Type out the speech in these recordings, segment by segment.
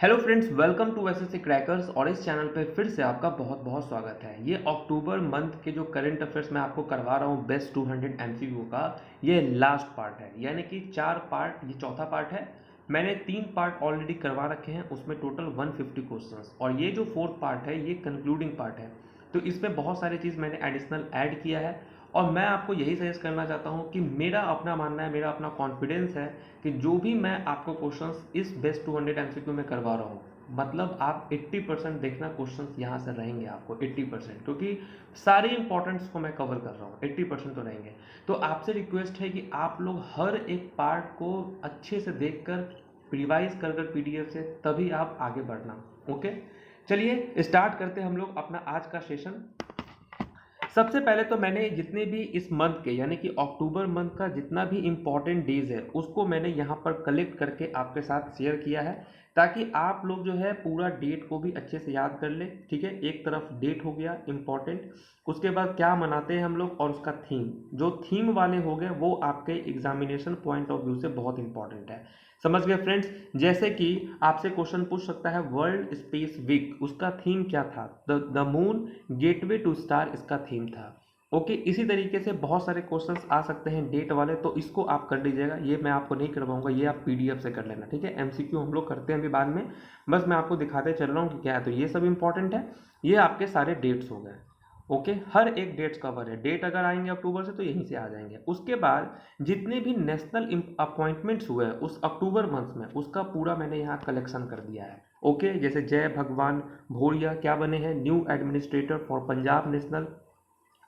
Hello friends, welcome to SSC crackers. और इस channel पे फिर से आपका बहुत बहुत स्वागत है। ये अक्टूबर मंथ के जो करंट अफेयर्स मैं आपको करवा रहा हूँ बेस्ट 200 एमसीक्यू का, ये लास्ट पार्ट है। यानी कि 4 पार्ट, ये चौथा पार्ट है। मैंने 3 पार्ट ऑलरेडी करवा रखे हैं, उसमें टोटल 150 क्वेश्चंस, और ये जो फोर्थ पार्ट है ये कंक्लूडिंग पार्ट है। तो इसमें बहुत सारी चीज़ मैंने एडिशनल ऐड किया है, और मैं आपको यही सजेस्ट करना चाहता हूँ कि मेरा अपना मानना है, मेरा अपना कॉन्फिडेंस है कि जो भी मैं आपको क्वेश्चंस इस बेस्ट 200 एमसीक्यू में करवा रहा हूँ, मतलब आप 80% देखना क्वेश्चंस यहाँ से रहेंगे आपको 80%, क्योंकि सारे इंपॉर्टेंट्स को मैं कवर कर रहा हूँ, 80% तो रहेंगे। तो आपसे रिक्वेस्ट है कि आप लोग हर एक पार्ट को अच्छे से देखकर रिवाइज कर पीडीएफ से, तभी आप आगे बढ़ना। ओके, चलिए स्टार्ट करते हैं हम लोग अपना आज का सेशन। सबसे पहले तो मैंने जितने भी इस मंथ के, यानी कि अक्टूबर मंथ का जितना भी इम्पॉर्टेंट डेज है उसको मैंने यहाँ पर कलेक्ट करके आपके साथ शेयर किया है, ताकि आप लोग जो है पूरा डेट को भी अच्छे से याद कर ले। ठीक है, एक तरफ डेट हो गया इम्पॉर्टेंट, उसके बाद क्या मनाते हैं हम लोग, और उसका थीम, जो थीम वाले हो गए वो आपके एग्जामिनेशन पॉइंट ऑफ व्यू से बहुत इंपॉर्टेंट है। समझ गए फ्रेंड्स? जैसे कि आपसे क्वेश्चन पूछ सकता है वर्ल्ड स्पेस वीक, उसका थीम क्या था? The moon gateway to star इसका थीम था। ओके, इसी तरीके से बहुत सारे क्वेश्चंस आ सकते हैं डेट वाले, तो इसको आप कर लीजिएगा। ये मैं आपको नहीं करवाऊंगा, ये आप पीडीएफ से कर लेना। ठीक है, एमसीक्यू हम लोग करते हैं अभी बाद में, बस मैं आपको दिखाते चल रहा हूँ कि क्या है। तो ये सब इंपॉर्टेंट है, ये आपके सारे डेट्स हो गए। ओके, हर एक डेट्स कवर है। डेट अगर आएंगे अक्टूबर से तो यहीं से आ जाएंगे। उसके बाद जितने भी नेशनल अपॉइंटमेंट्स हुए हैं उस अक्टूबर मंथ में, उसका पूरा मैंने यहाँ कलेक्शन कर दिया है। ओके, जैसे जय भगवान भोरिया क्या बने हैं, new administrator for Punjab national,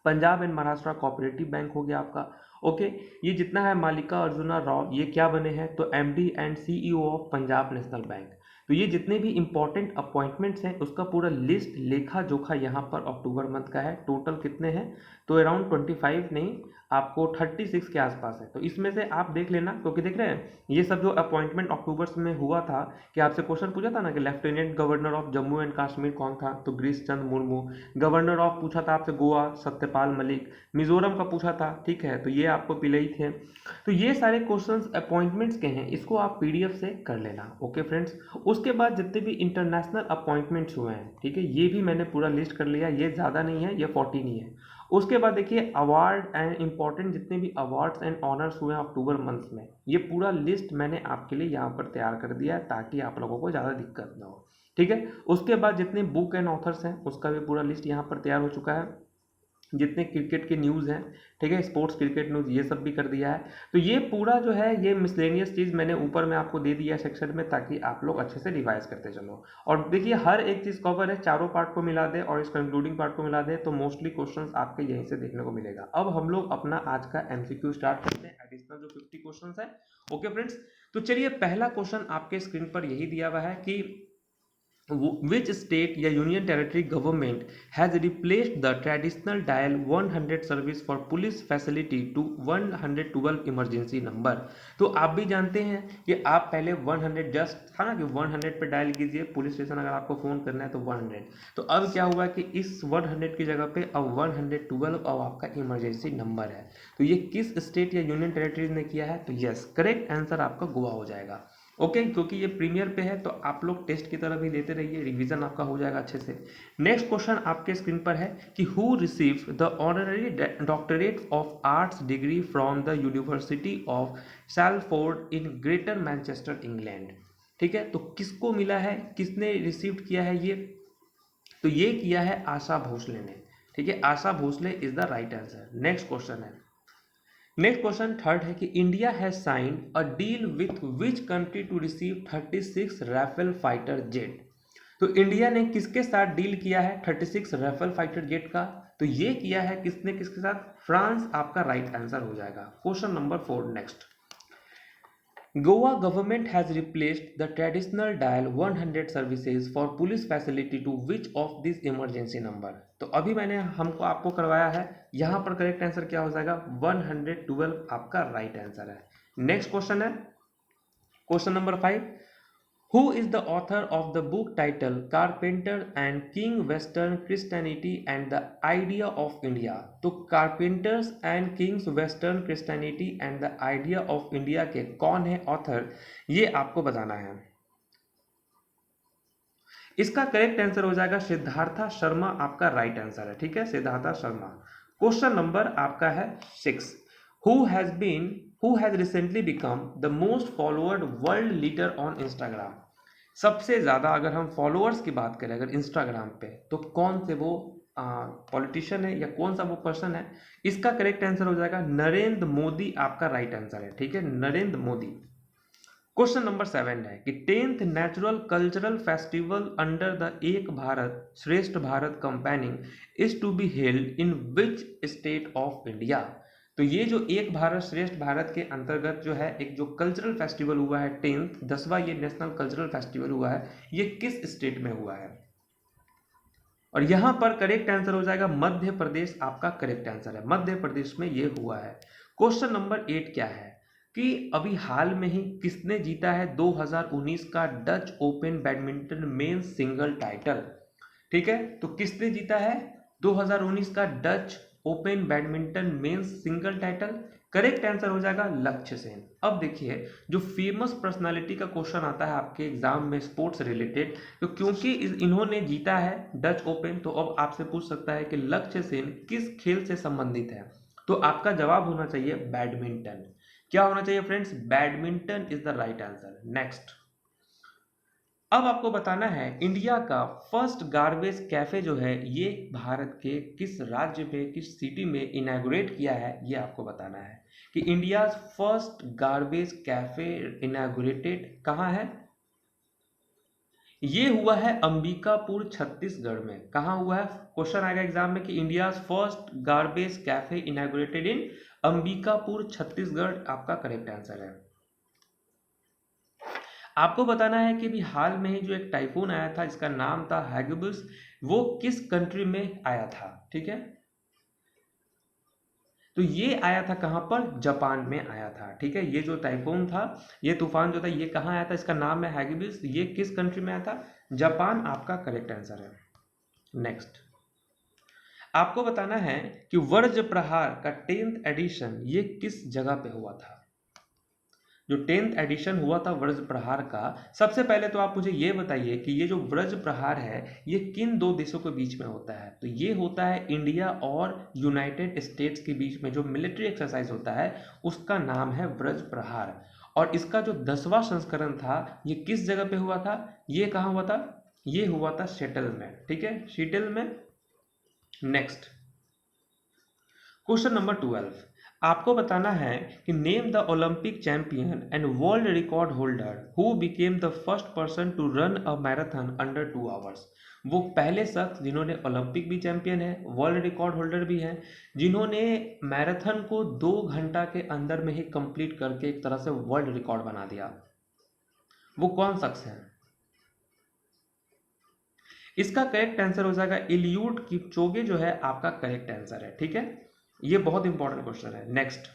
Punjab and Maharashtra cooperative bank हो गया आपका। ओके, ये जितना है मालिका अर्जुना राव, ये क्या बने हैं, तो MD and CEO of Punjab national bank. तो ये जितने भी इंपॉर्टेंट अपॉइंटमेंट्स हैं उसका पूरा लिस्ट, लेखा जोखा यहाँ पर अक्टूबर मंथ का है। टोटल कितने हैं, तो अराउंड 25 नहीं, आपको 36 के आसपास है। तो इसमें से आप देख लेना, क्योंकि देख रहे हैं ये सब जो अपॉइंटमेंट अक्टूबर में हुआ था, कि आपसे क्वेश्चन पूछा था ना कि lieutenant governor of Jammu and Kashmir कौन था, तो गिरीश चंद्र मुर्मू। गवर्नर ऑफ पूछा था आपसे गोवा, सत्यपाल मलिक। मिजोरम का पूछा था, ठीक है, तो ये आपको पिलई थे। तो ये सारे क्वेश्चंस अपॉइंटमेंट्स के हैं, इसको आप पीडीएफ से कर लेना। ओके फ्रेंड्स, उसके बाद जितने भी इंटरनेशनल अपॉइंटमेंट्स हुए हैं, ठीक है, ये भी मैंने पूरा लिस्ट कर लिया। ये ज़्यादा नहीं है, ये 40 नहीं है। उसके बाद देखिए अवार्ड एंड इंपॉर्टेंट जितने भी अवार्ड्स एंड ऑनर्स हुए हैं अक्टूबर मंथ में, ये पूरा लिस्ट मैंने आपके लिए यहाँ पर तैयार कर दिया है, ताकि आप लोगों को ज़्यादा दिक्कत ना हो। ठीक है, उसके बाद जितने बुक एंड ऑथर्स हैं उसका भी पूरा लिस्ट यहाँ पर तैयार हो चुका है। जितने क्रिकेट के न्यूज़ हैं, ठीक है, स्पोर्ट्स क्रिकेट न्यूज़, ये सब भी कर दिया है। तो ये पूरा जो है ये मिसलेनियस चीज़ मैंने ऊपर में आपको दे दिया सेक्शन में, ताकि आप लोग अच्छे से रिवाइज करते चलो। और देखिए हर एक चीज़ कवर है, चारों पार्ट को मिला दे और इस कंक्लूडिंग पार्ट को मिला दे तो मोस्टली क्वेश्चंस आपके यहीं से देखने को मिलेगा। अब हम लोग अपना आज का एमसीक्यू स्टार्ट करते हैं, एडिशनल जो 50 क्वेश्चन है। ओके फ्रेंड्स, तो चलिए पहला क्वेश्चन आपके स्क्रीन पर यही दिया हुआ है कि which state या union territory government has replaced the traditional dial 100 service for police facility to 112 emergency number? तो आप भी जानते हैं कि आप पहले 100 जस्ट था ना, कि 100 पे डायल कीजिए पुलिस स्टेशन अगर आपको फ़ोन करना है तो 100। तो अब क्या हुआ कि इस 100 की जगह पे अब 112 अब आपका इमरजेंसी नंबर है। तो ये किस स्टेट या यूनियन टेरेटरीज ने किया है? तो यस, करेक्ट आंसर आपका गोवा हो जाएगा। ओके, क्योंकि ये प्रीमियर पे है तो आप लोग टेस्ट की तरह भी देते रहिए, रिवीजन आपका हो जाएगा अच्छे से। नेक्स्ट क्वेश्चन आपके स्क्रीन पर है कि who receive the honorary doctorate of arts degree from the university of Salford in greater Manchester England. ठीक है, तो किसको मिला है, किसने रिसीव किया है ये? तो ये किया है आशा भोसले ने। ठीक है, Asha Bhosle is the right answer. Next question है, नेक्स्ट क्वेश्चन थर्ड है कि India has signed a deal with which country to receive 36 Rafale fighter jet. तो इंडिया ने किसके साथ डील किया है 36 राफेल फाइटर जेट का? तो ये किया है किसने, किसके साथ? फ्रांस आपका राइट आंसर हो जाएगा। Question number 4 next, Goa government has replaced the traditional dial 100 services for police facility to which of these emergency number? तो अभी मैंने हमको आपको करवाया है, यहाँ पर करेक्ट आंसर क्या हो जाएगा? 112 आपका राइट आंसर है। नेक्स्ट क्वेश्चन है question number 5, Who is the author of the book title Carpenter and King Western Christianity and the Idea of India? तो Carpenters and King's Western Christianity and the Idea of India के कौन है author, ये आपको बताना है। इसका correct answer हो जाएगा सिद्धार्था शर्मा, आपका राइट आंसर है। ठीक है, सिद्धार्था शर्मा। क्वेश्चन नंबर आपका है 6। Who has recently become the most followed world leader on Instagram. सबसे ज्यादा अगर हम फॉलोअर्स की बात करें अगर इंस्टाग्राम पे, तो कौन से वो पॉलिटिशियन है या कौन सा वो पर्सन है। इसका करेक्ट आंसर हो जाएगा नरेंद्र मोदी, आपका राइट आंसर है। ठीक है, नरेंद्र मोदी। क्वेश्चन नंबर 7 है कि 10th natural cultural festival under the Ek Bharat Shreshtha Bharat campaigning is to be held in which state of India. तो ये जो एक भारत श्रेष्ठ भारत के अंतर्गत जो है एक जो कल्चरल फेस्टिवल हुआ है 10वां ये नेशनल कल्चरल फेस्टिवल हुआ है, ये किस स्टेट में हुआ है। और यहां पर करेक्ट आंसर हो जाएगा मध्य प्रदेश, आपका करेक्ट आंसर है, मध्य प्रदेश में ये हुआ है। क्वेश्चन नंबर 8 क्या है कि अभी हाल में ही किसने जीता है 2019 का Dutch open badminton men's single title. ठीक है, तो किसने जीता है 2019 का Dutch open badminton men's single title. Correct answer हो जाएगा लक्ष्य सेन। अब देखिए जो फेमस पर्सनालिटी का क्वेश्चन आता है आपके एग्जाम में स्पोर्ट्स रिलेटेड, तो क्योंकि इन्होंने जीता है डच ओपन, तो अब आपसे पूछ सकता है कि लक्ष्य सेन किस खेल से संबंधित है। तो आपका जवाब होना चाहिए बैडमिंटन। क्या होना चाहिए friends, badminton is the right answer. Next, अब आपको बताना है इंडिया का फर्स्ट गार्बेज कैफे जो है ये भारत के किस राज्य में किस सिटी में इनॉग्रेट किया है, ये आपको बताना है कि India first garbage cafe inaugurated कहाँ है। ये हुआ है अंबिकापुर छत्तीसगढ़ में। कहाँ हुआ है, क्वेश्चन आएगा एग्जाम में कि India first garbage cafe inaugurated इन अंबिकापुर छत्तीसगढ़, आपका करेक्ट आंसर है। आपको बताना है कि भी हाल में ही जो एक टाइफून आया था इसका नाम था हैगिबस, वो किस कंट्री में आया था। ठीक है, तो ये आया था कहां पर, जापान में आया था। ठीक है, ये जो टाइफून था, ये तूफान जो था, ये कहां आया था, इसका नाम है हैगिबस, ये किस कंट्री में आया था, जापान, आपका करेक्ट आंसर है। नेक्स्ट, आपको बताना है कि वज्र प्रहार का 10th एडिशन ये किस जगह पे हुआ था। जो 10th एडिशन हुआ था वज्र प्रहार का, सबसे पहले तो आप मुझे ये बताइए कि ये जो वज्र प्रहार है ये किन दो देशों के बीच में होता है। तो ये होता है इंडिया और यूनाइटेड स्टेट्स के बीच में जो मिलिट्री एक्सरसाइज होता है उसका नाम है वज्र प्रहार। और इसका जो 10वां संस्करण था ये किस जगह पे हुआ था, ये कहाँ हुआ था, ये हुआ था सेटल में। ठीक है, सेटल में। नेक्स्ट, क्वेश्चन नंबर 12, आपको बताना है कि name the Olympic champion and world record holder who became the first person to run a marathon under 2 hours. वो पहले शख्स जिन्होंने ओलंपिक भी चैंपियन है, वर्ल्ड रिकॉर्ड होल्डर भी है, जिन्होंने मैराथन को 2 घंटा के अंदर में ही कंप्लीट करके एक तरह से वर्ल्ड रिकॉर्ड बना दिया। वो कौन शख्स है, इसका करेक्ट आंसर हो जाएगा एलियूड किपचोगे जो है आपका करेक्ट आंसर है। ठीक है, ये बहुत इंपॉर्टेंट क्वेश्चन है। नेक्स्ट,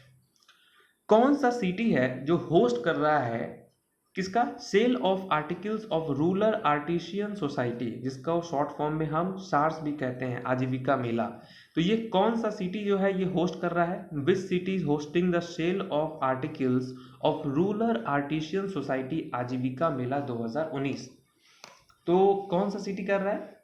कौन सा सिटी है जो होस्ट कर रहा है किसका, sale of articles of rural artisan society, जिसका शॉर्ट फॉर्म में हम सार्स भी कहते हैं, आजीविका मेला। तो ये कौन सा सिटी जो है ये होस्ट कर रहा है, which city is hosting the sale of articles of rural artisan society Aajeevika Mela 2019। तो कौन सा सिटी कर रहा है,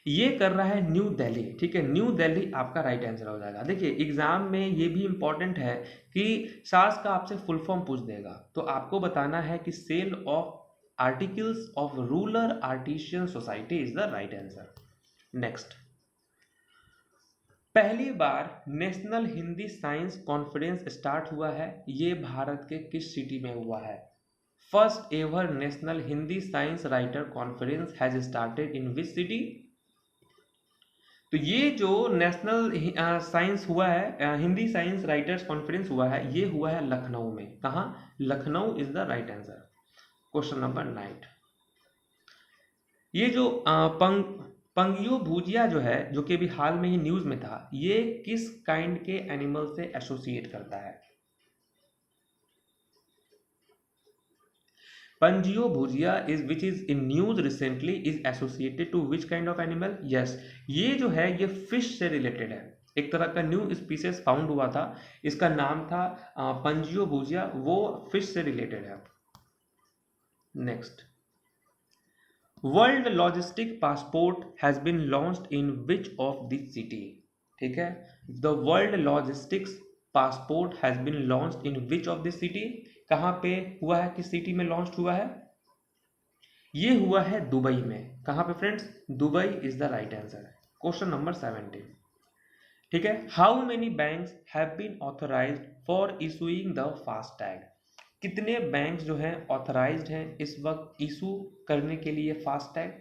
ये कर रहा है न्यू दिल्ली। ठीक है, न्यू दिल्ली आपका राइट आंसर हो जाएगा। देखिए एग्जाम में ये भी इंपॉर्टेंट है कि सार्स का आपसे फुल फॉर्म पूछ देगा, तो आपको बताना है कि sale of articles of rural artisan society is the right answer. Next, पहली बार national Hindi science conference start हुआ है, ये भारत के किस सिटी में हुआ है। First ever national Hindi science writer conference has started in which city. तो ये जो नेशनल साइंस हुआ है, हिंदी साइंस राइटर्स कॉन्फ्रेंस हुआ है, ये हुआ है लखनऊ में। कहाँ, Lucknow is the right answer. Question number 9, ये जो पंगियो भुजिया जो है जो कि अभी हाल में ही न्यूज में था, ये किस काइंड के एनिमल से एसोसिएट करता है। Pangio bhujia is which is in news recently is associated to which kind of animal. Yes, ये जो है ये फिश से रिलेटेड है, एक तरह का न्यू स्पीसीज फाउंड हुआ था, इसका नाम था पंजियो भुजिया, वो फिश से रिलेटेड है। Next, world logistic passport has been launched in which of this city. ठीक है, the world logistics passport has been launched in which of this city. कहाँ पे हुआ है, किस सिटी में लॉन्च हुआ है? ये हुआ है दुबई में। कहाँ पे friends? Dubai is the right answer. Question number 17। ठीक है, how many banks have been authorised for issuing the FASTag. कितने बैंक्स जो हैं ऑथराइज्ड हैं इस वक्त इशू करने के लिए फास्टैग?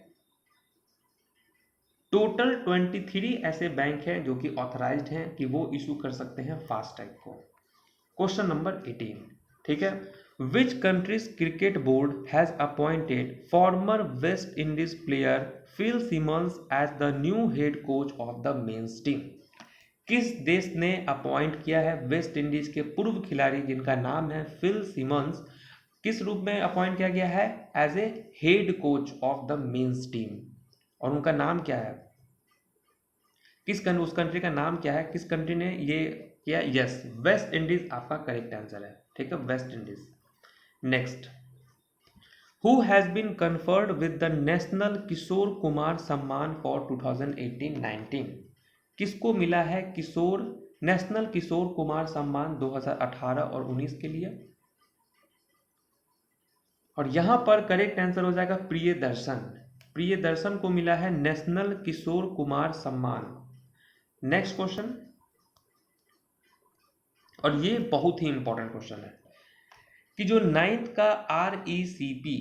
टोटल 23 ऐसे बैंक हैं जो कि ऑथराइज्ड हैं कि वो इशू कर सकते हैं फास्टैग को। Question number 18। ठीक है, which country's cricket board has appointed former West Indies player Phil Simmons as the new head coach of the men's team. किस देश ने अपॉइंट किया है वेस्ट इंडीज के पूर्व खिलाड़ी जिनका नाम है फिल सिमंस, किस रूप में अपॉइंट किया गया है? As a head coach of the men's team. और उनका नाम क्या है? उस कंट्री का नाम क्या है? किस कंट्री ने ये किया? यस, वेस्ट इंडीज आपका करेक्ट आंसर है। ठीक है, West Indies. Next, who has been conferred with the national Kishore Kumar Samman for 2018-19। किसको मिला है नेशनल किशोर कुमार सम्मान 2018 और 19 के लिए? और यहां पर करेक्ट आंसर हो जाएगा प्रियदर्शन। प्रियदर्शन को मिला है नेशनल किशोर कुमार सम्मान। नेक्स्ट क्वेश्चन, और ये बहुत ही इंपॉर्टेंट क्वेश्चन है कि जो 9th का RECP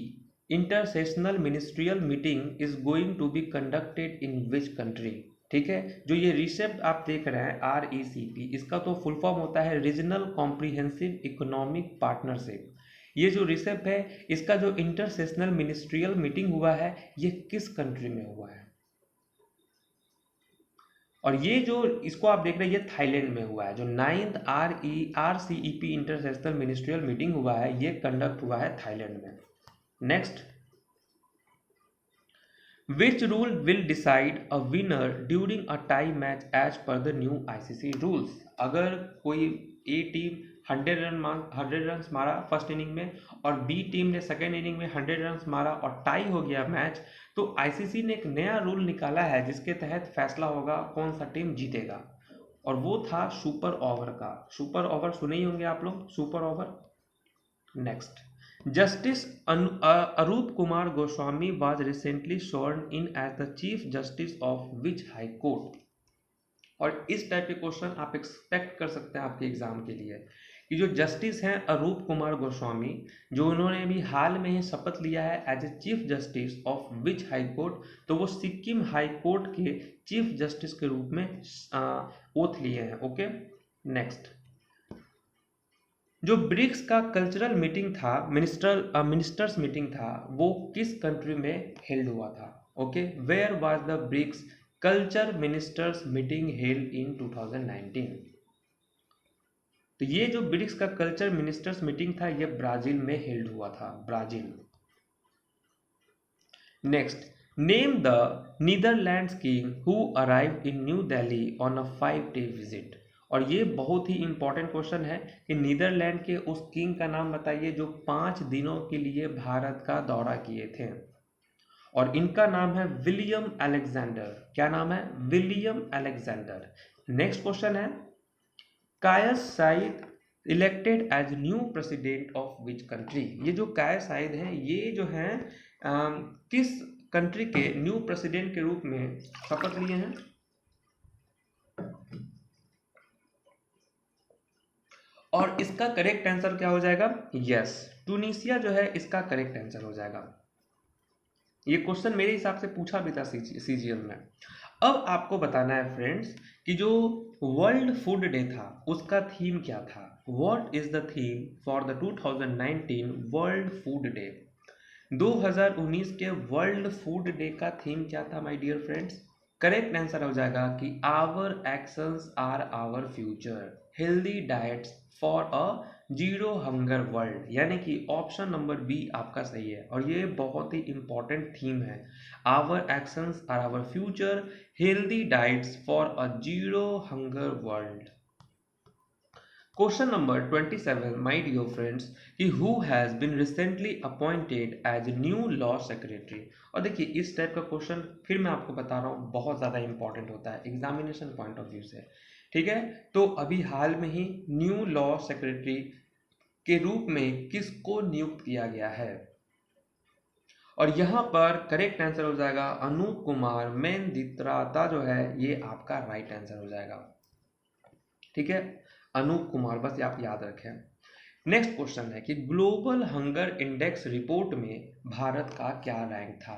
intersessional ministerial meeting is going to be conducted in which country. ठीक है, जो ये रिसेप्ट आप देख रहे हैं RECP, इसका तो फुल फॉर्म होता है रीजनल कॉम्प्रिहेंसिव इकोनॉमिक पार्टनरशिप। ये जो रिसेप्ट है इसका जो इंटरसेशनल मिनिस्ट्रियल मीटिंग हुआ है ये किस कंट्री में हुआ है? और ये जो इसको आप देख रहे हैं ये थाईलैंड में हुआ है। जो 9th RCEP इंटरसेशनल मिनिस्ट्रियल मीटिंग हुआ है ये कंडक्ट हुआ है थाईलैंड में। Next, which rule will decide a winner during a tie match as per the new ICC rules. अगर कोई ए टीम 100 रन मारा फर्स्ट इनिंग में और बी टीम ने सेकेंड इनिंग में 100 रन मारा और टाई हो गया मैच, तो ICC ने एक नया रूल निकाला है जिसके तहत फैसला होगा कौन सा टीम जीतेगा, और वो था सुपर ओवर का। सुपर ओवर सुने ही होंगे आप लोग, super over. Next, justice Arup Kumar Goswami was recently sworn in as the chief justice of which high court. और इस टाइप के क्वेश्चन आप एक्सपेक्ट कर सकते हैं आपके एग्जाम के लिए कि जो जस्टिस हैं अरूप कुमार गोस्वामी, जो उन्होंने अभी हाल में ही शपथ लिया है as a chief justice of which high court, तो वो सिक्किम हाई कोर्ट के चीफ जस्टिस के रूप में ओथ लिए हैं। ओके, नेक्स्ट, जो ब्रिक्स का कल्चरल मीटिंग था, मिनिस्टर्स मीटिंग था, वो किस कंट्री में हेल्ड हुआ था? Okay, where was the BRICS culture ministers meeting held in 2019? तो ये जो ब्रिक्स का कल्चर मिनिस्टर्स मीटिंग था ये ब्राजील में हेल्ड हुआ था, Brazil. Next, name the Netherlands king who arrived in new Delhi on a 5-day visit. और ये बहुत ही इंपॉर्टेंट क्वेश्चन है कि नीदरलैंड के उस किंग का नाम बताइए जो 5 दिनों के लिए भारत का दौरा किए थे। और इनका नाम है विलियम अलेक्जेंडर। क्या नाम है? William Alexander. नेक्स्ट क्वेश्चन है, Kais Saied elected as new president of which country. ये जो कायस साइद हैं ये जो हैं किस कंट्री के न्यू प्रेसिडेंट के रूप में शपथ लिए हैं? और इसका करेक्ट आंसर क्या हो जाएगा? यस, टूनिसिया जो है इसका करेक्ट आंसर हो जाएगा। ये क्वेश्चन मेरे हिसाब से पूछा भी था CGL में। अब आपको बताना है फ्रेंड्स कि जो वर्ल्ड फूड डे था उसका थीम क्या था? What is the theme for the 2019 world food day? 2019 के वर्ल्ड फूड डे का थीम क्या था my dear friends? Correct answer हो जाएगा कि our actions are our future, healthy diets for a zero hunger world. यानी कि ऑप्शन नंबर बी आपका सही है और ये बहुत ही इंपॉर्टेंट थीम है। Our actions are our future, healthy diets for a zero hunger world. Question number 27 my dear friends कि who has been recently appointed as new law secretary. और देखिए इस टाइप का क्वेश्चन फिर मैं आपको बता रहा हूँ बहुत ज़्यादा इंपॉर्टेंट होता है एग्जामिनेशन पॉइंट ऑफ व्यू से। ठीक है, तो अभी हाल में ही न्यू लॉ सेक्रेटरी के रूप में किसको नियुक्त किया गया है? और यहाँ पर करेक्ट आंसर हो जाएगा अनूप कुमार मेंदित्राता जो है ये आपका राइट आंसर हो जाएगा। ठीक है, अनूप कुमार, बस आप याद रखें। नेक्स्ट क्वेश्चन है कि ग्लोबल हंगर इंडेक्स रिपोर्ट में भारत का क्या रैंक था?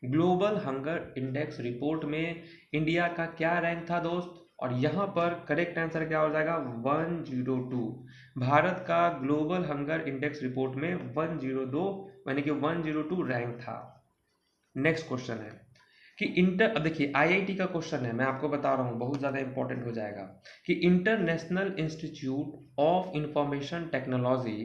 ग्लोबल हंगर इंडेक्स रिपोर्ट में इंडिया का क्या रैंक था दोस्त? और यहाँ पर करेक्ट आंसर क्या हो जाएगा 102। भारत का ग्लोबल हंगर इंडेक्स रिपोर्ट में 102 यानी कि 102 रैंक था। नेक्स्ट क्वेश्चन है कि अब देखिए आईआईटी का क्वेश्चन है, मैं आपको बता रहा हूँ बहुत ज़्यादा इंपॉर्टेंट हो जाएगा कि International Institute of Information Technology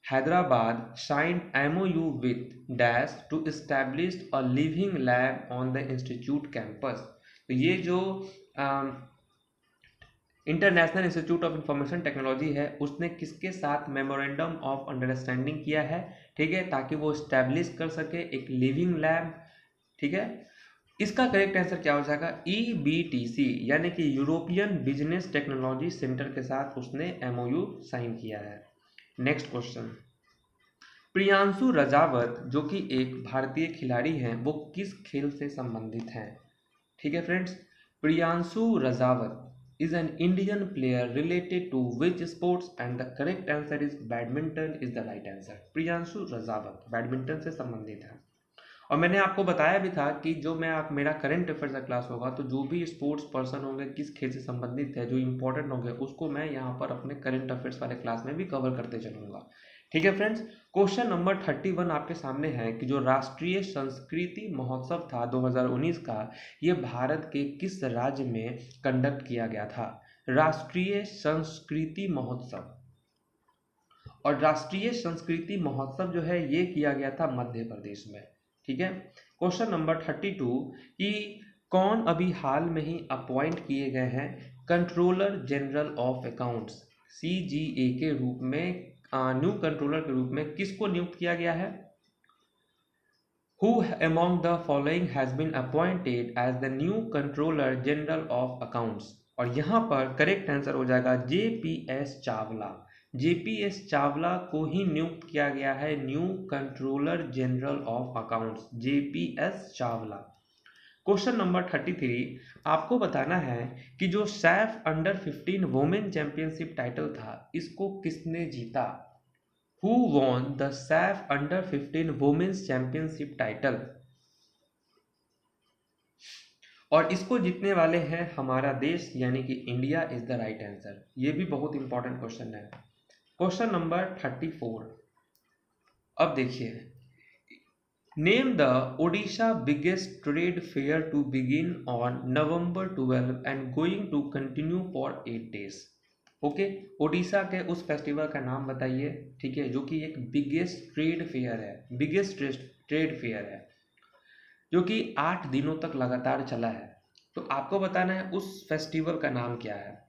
Hyderabad signed MOU with dash to establish a living lab on the institute campus. तो ये जो International Institute of Information Technology है उसने किसके साथ मेमोरेंडम ऑफ अंडरस्टैंडिंग किया है? ठीक है, ताकि वो स्टैब्लिश कर सके एक लिविंग लैब। ठीक है, इसका करेक्ट आंसर क्या हो जाएगा EBTC यानी कि यूरोपियन बिजनेस टेक्नोलॉजी सेंटर के साथ उसने MOU साइन किया है। नेक्स्ट क्वेश्चन, प्रियांशु रजावत जो कि एक भारतीय खिलाड़ी हैं वो किस खेल से संबंधित हैं? ठीक है friends, Priyanshu Rajawat is an Indian player related to which sports and the correct answer is badminton is the right answer। Priyanshu Rajawat badminton से संबंधित है। और मैंने आपको बताया भी था कि जो मेरा करंट अफेयर्स का क्लास होगा तो जो भी स्पोर्ट्स पर्सन होंगे किस खेल से संबंधित है जो इंपॉर्टेंट होंगे उसको मैं यहाँ पर अपने करंट अफेयर्स वाले क्लास में भी कवर करते चलूंगा। ठीक है फ्रेंड्स, क्वेश्चन नंबर 31 आपके सामने है कि जो राष्ट्रीय संस्कृति महोत्सव था 2019 का ये भारत के किस राज्य में कंडक्ट किया गया था? राष्ट्रीय संस्कृति महोत्सव। और राष्ट्रीय संस्कृति महोत्सव जो है ये किया गया था मध्य प्रदेश में। ठीक है, क्वेश्चन नंबर 32 कि कौन अभी हाल में ही अपॉइंट किए गए हैं controller general of accounts CGA के रूप में? न्यू कंट्रोलर के रूप में किसको नियुक्त किया गया है? Who among the following has been appointed as the new controller general of accounts? और यहाँ पर करेक्ट आंसर हो जाएगा JPS चावला। JPS चावला को ही नियुक्त किया गया है new controller general of accounts, JPS Chawla. Question number 33 आपको बताना है कि जो Saif under 15 women championship title था इसको किसने जीता? Who won the SAF Under 15 Women's Championship title? और इसको जीतने वाले हैं हमारा देश यानी कि India is the right answer. ये भी बहुत इंपॉर्टेंट क्वेश्चन है। क्वेश्चन नंबर 34 अब देखिए, name the Odisha biggest trade fair to begin on November 12 and going to continue for 8 days। Okay, Odisha के उस फेस्टिवल का नाम बताइए। ठीक है, जो कि एक बिगेस्ट ट्रेड फेयर है, बिगेस्ट ट्रेड फेयर है जो कि 8 दिनों तक लगातार चला है। तो आपको बताना है उस फेस्टिवल का नाम क्या है,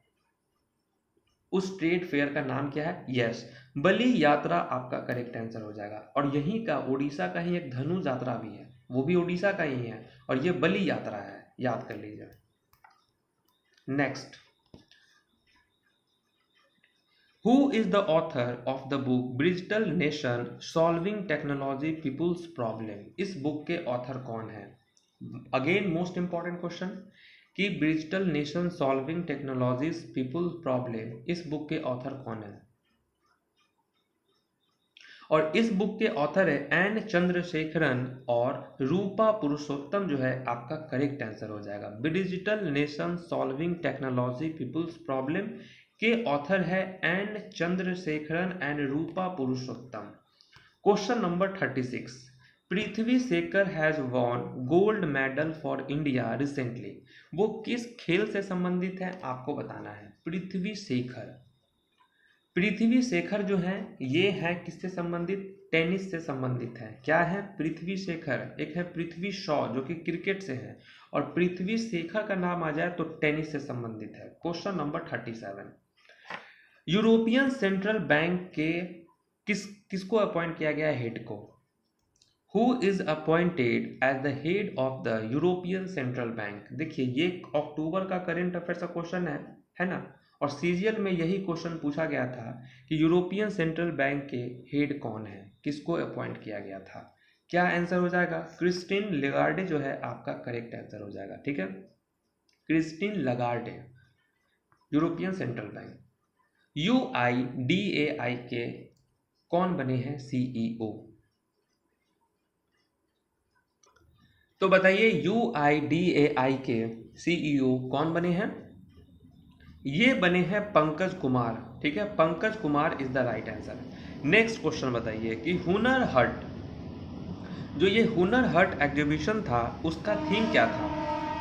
उस ट्रेड फेयर का नाम क्या है? यस, बलि यात्रा आपका करेक्ट आंसर हो जाएगा। और यहीं का ओडिशा का ही एक धनु यात्रा भी है, वो भी ओडिशा का ही है और ये बलि यात्रा है, याद कर लीजिए। Next, Who is the author of the book Digital Nation Solving Technology People's Problem? इस बुक के ऑथर कौन है? अगेन मोस्ट इंपॉर्टेंट क्वेश्चन कि digital nation solving technologies people's problem, इस बुक के ऑथर कौन है? और इस बुक के ऑथर है एन चंद्रशेखरन और रूपा पुरुषोत्तम जो है आपका करेक्ट आंसर हो जाएगा। Digital nation solving technology people's problem के ऑथर है N Chandrasekaran and Rupa Purushottam. Question number 36 Prithvi Shekhar has won gold medal for India recently. वो किस खेल से संबंधित है आपको बताना है। पृथ्वी शेखर जो है ये है किससे संबंधित? टेनिस से संबंधित है। क्या है? पृथ्वी शेखर। एक है पृथ्वी शॉ जो कि क्रिकेट से है और पृथ्वी शेखर का नाम आ जाए तो टेनिस से संबंधित है। Question number 37 European Central Bank के किसको अपॉइंट किया गया है हेड को? Who is appointed as the head of the European Central Bank? देखिए ये अक्टूबर का करंट अफेयर्स का क्वेश्चन है ना, और सीजीएल में यही क्वेश्चन पूछा गया था कि यूरोपियन सेंट्रल बैंक के हेड कौन है, किसको अपॉइंट किया गया था? क्या आंसर हो जाएगा? क्रिस्टीन लगार्डे जो है आपका करेक्ट आंसर हो जाएगा। ठीक है, Christine Lagarde, European Central Bank. UIDAI के कौन बने हैं सीईओ? तो बताइए UIDAI के सीईओ कौन बने हैं? ये बने हैं पंकज कुमार। ठीक है, Pankaj Kumar is the right answer. Next question बताइए कि हुनर हट, जो ये हुनर हट एग्जीबिशन था उसका थीम क्या था?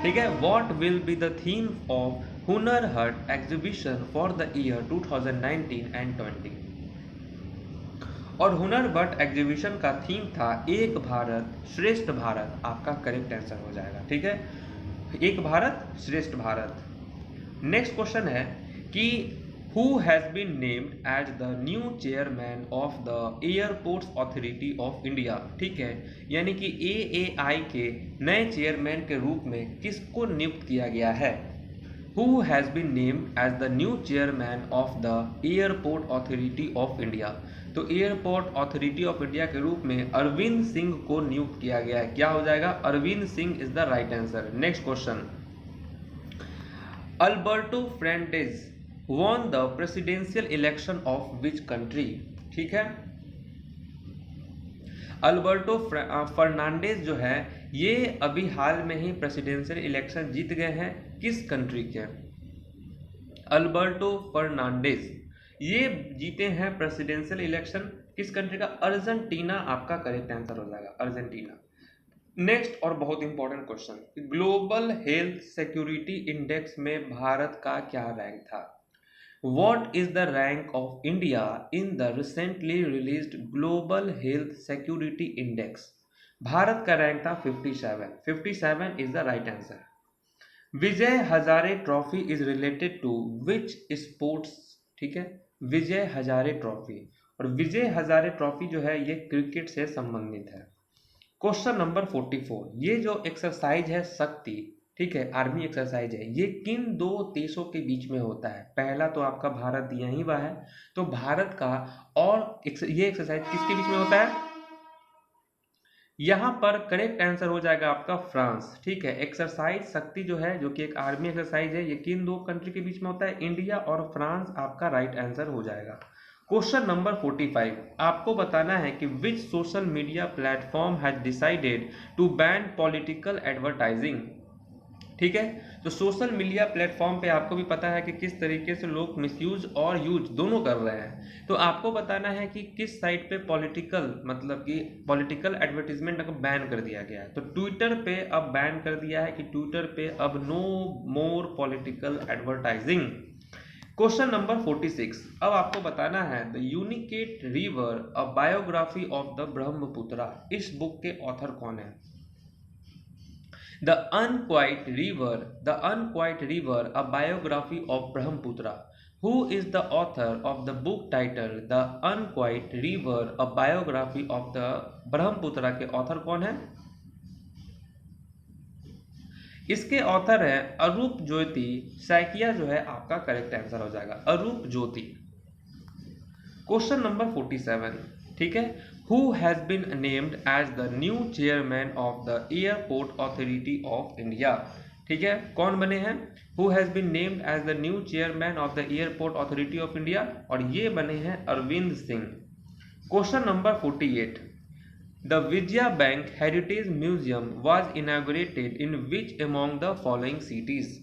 ठीक है, what will be the theme of हुनर हट exhibition for the year 2019 and 20? और हुनर हट एग्जीबिशन का थीम था एक भारत श्रेष्ठ भारत, आपका करेक्ट आंसर हो जाएगा। ठीक है, एक भारत श्रेष्ठ भारत। नेक्स्ट क्वेश्चन है कि who has been named as the new chairman of the Airports Authority of India? ठीक है, यानी कि AAI के नए चेयरमैन के रूप में किसको नियुक्त किया गया है? Who has been named as the new chairman of the Airport Authority of India? तो एयरपोर्ट अथॉरिटी ऑफ इंडिया के रूप में अरविंद सिंह को नियुक्त किया गया है। क्या हो जाएगा? Arvind Singh is the right answer. Next question, Alberto Fernandez won the presidential election of which country? ठीक है, अल्बर्टो फर्नांडेज जो है ये अभी हाल में ही प्रेसिडेंशियल इलेक्शन जीत गए हैं। किस कंट्री के? अल्बर्टो फर्नांडेज ये जीते हैं प्रेसिडेंशियल इलेक्शन, किस कंट्री का? अर्जेंटीना आपका करेक्ट आंसर हो जाएगा, अर्जेंटीना। नेक्स्ट और बहुत important question, global health security index में भारत का क्या रैंक था? What is the rank of India in the recently released Global Health Security Index? Bharat का रैंक था 57। 57 is the right answer. Vijay Hazare trophy is related to which sports? ठीक है, विजय Hazare trophy, और विजय Hazare trophy जो है ये क्रिकेट से संबंधित है। क्वेश्चन नंबर 44, ये जो एक्सरसाइज है शक्ति, ठीक है, आर्मी एक्सरसाइज है, ये किन दो देशों के बीच में होता है? पहला तो आपका भारत दिया ही हुआ है, तो भारत का और ये एक्सरसाइज किसके बीच में होता है? यहाँ पर करेक्ट आंसर हो जाएगा आपका फ्रांस। ठीक है, एक्सरसाइज शक्ति जो है, जो कि एक आर्मी एक्सरसाइज है, ये किन दो कंट्री के बीच में होता है? इंडिया और फ्रांस, आपका राइट आंसर हो जाएगा। क्वेश्चन नंबर 45, आपको बताना है कि which social media platform has decided to ban political advertising? ठीक है, तो सोशल मीडिया प्लेटफॉर्म पे आपको भी पता है कि किस तरीके से लोग मिसयूज और यूज दोनों कर रहे हैं, तो आपको बताना है कि किस साइट पे पॉलिटिकल, मतलब कि पॉलिटिकल एडवर्टीजमेंट को बैन कर दिया गया है। तो ट्विटर पे अब बैन कर दिया है कि ट्विटर पे अब no more political advertising. Question number 46, अब आपको बताना है the unquiet river a biography of the Brahmaputra, इस बुक के ऑथर कौन है? The Unquiet River, a biography of Brahmaputra. Who is the author of the book titled The Unquiet River, a biography of the Brahmaputra? के author कौन है? इसके author है अरूप ज्योति सैकिया, जो है आपका करेक्ट आंसर हो जाएगा, अरूप ज्योति। क्वेश्चन नंबर 47, ठीक है, who has been named as the new chairman of the Airport Authority of India? ठीक है, कौन बने हैं? Who has been named as the new chairman of the Airport Authority of India, और ये बने हैं Arvind Singh. Question number 48, the Vijaya Bank Heritage Museum was inaugurated in which among the following cities?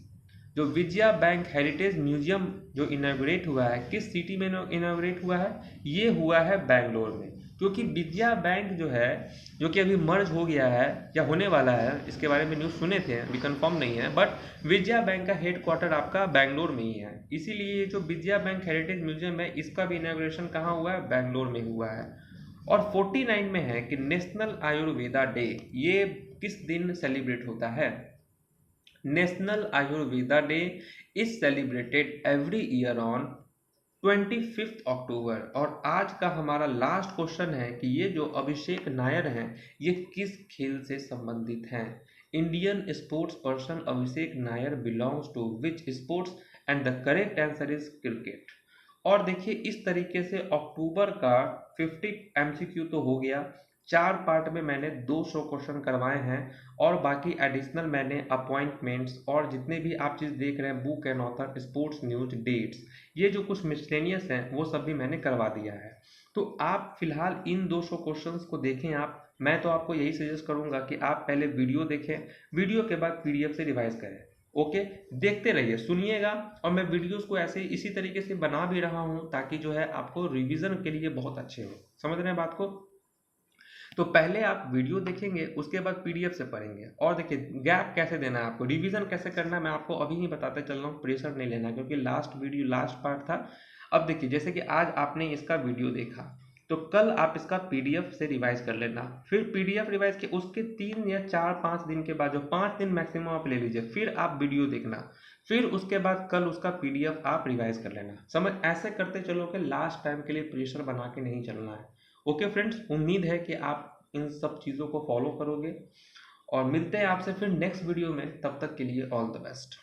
जो विजया बैंक हेरिटेज म्यूजियम जो inaugurate हुआ है, किस city में इनॉग्रेट हुआ है? ये हुआ है बेंगलोर में, क्योंकि विजया बैंक जो है, जो कि अभी मर्ज हो गया है या होने वाला है, इसके बारे में न्यूज़ सुने थे, अभी कंफर्म नहीं है, बट विजया बैंक का हेडक्वार्टर आपका बेंगलोर में ही है। इसीलिए ये जो विजया बैंक हेरिटेज म्यूजियम है, इसका भी इनॉग्रेशन कहाँ हुआ है? बेंगलोर में हुआ है। और 49 में है कि नेशनल आयुर्वेदा डे, ये किस दिन सेलिब्रेट होता है? National Ayurveda day is celebrated every year on 25 अक्टूबर। और आज का हमारा लास्ट क्वेश्चन है कि ये जो अभिषेक नायर हैं ये किस खेल से संबंधित हैं। Indian sports person Abhishek Nair belongs to which sports, and the correct answer is cricket. और देखिए इस तरीके से अक्टूबर का 50 एमसीक्यू तो हो गया। 4 पार्ट में मैंने 200 क्वेश्चन करवाए हैं और बाकी एडिशनल मैंने अपॉइंटमेंट्स और जितने भी आप चीज़ देख रहे हैं, book and author, sports news, dates, ये जो कुछ मिसलेनियस हैं वो सब भी मैंने करवा दिया है। तो आप फिलहाल इन 200 क्वेश्चंस को देखें। आप, मैं तो आपको यही सजेस्ट करूंगा कि आप पहले वीडियो देखें, वीडियो के बाद पीडीएफ से रिवाइज करें। ओके, देखते रहिए, सुनिएगा। और मैं वीडियोस को ऐसे इसी तरीके से बना भी रहा हूं ताकि जो है आपको रिवीजन के लिए बहुत अच्छे हो। समझ रहे हैं बात को? तो पहले आप वीडियो देखेंगे, उसके बाद पीडीएफ से पढ़ेंगे। और देखिए गैप कैसे देना है आपको, रिवीजन कैसे करना है, मैं आपको अभी ही बताते चल रहा हूँ, प्रेशर नहीं लेना, क्योंकि लास्ट वीडियो लास्ट पार्ट था। अब देखिए जैसे कि आज आपने इसका वीडियो देखा, तो कल आप इसका पीडीएफ से रिवाइज कर लेना। फिर पीडीएफ रिवाइज के उसके 3 या 4-5 दिन के बाद, जो 5 दिन मैक्सिमम आप ले लीजिए, फिर आप वीडियो देखना। फिर उसके बाद कल उसका पीडीएफ आप रिवाइज कर लेना। समझ, ऐसे करते चलो कि लास्ट टाइम के लिए प्रेशर बना के नहीं चलना है। ओके फ्रेंड्स, उम्मीद है कि आप इन सब चीज़ों को फॉलो करोगे और मिलते हैं आपसे फिर नेक्स्ट वीडियो में। तब तक के लिए ऑल द बेस्ट।